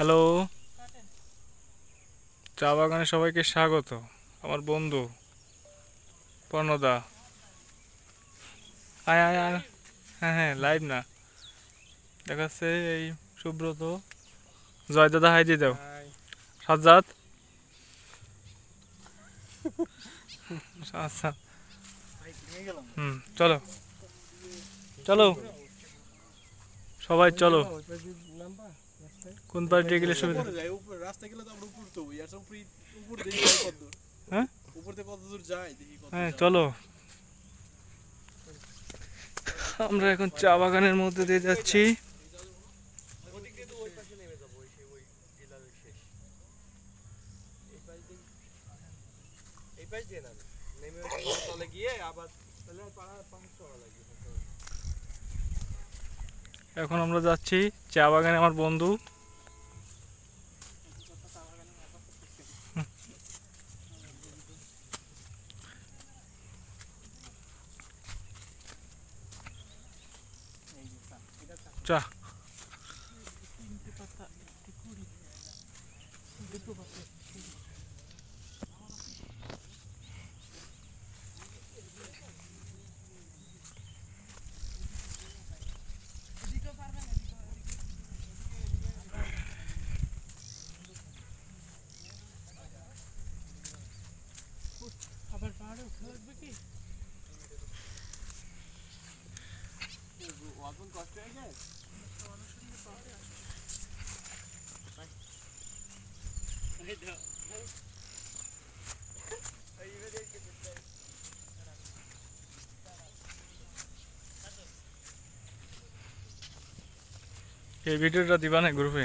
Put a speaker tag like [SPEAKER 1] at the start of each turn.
[SPEAKER 1] Hello, চা বাগানে সবাইকে স্বাগত। আমার বন্ধু পর্ণদা, আয় আয় আয়। হ্যাঁ হ্যাঁ, লাইভ না দেখাচ্ছে। এই সুব্রত, জয় দাদা, হাই দিয়ে দাও। সাজ্জাদ, আচ্ছা। চলো চলো সবাই চলো। কোন পার্টি গেলে সুবিধা? হ্যাঁ হ্যাঁ, চলো। আমরা এখন চা বাগানের মধ্যে দিয়ে যাচ্ছি। এখন আমরা যাচ্ছি চা বাগানে। আমার বন্ধু চা। এই ভিডিওটা দিবা না গ্রুপে?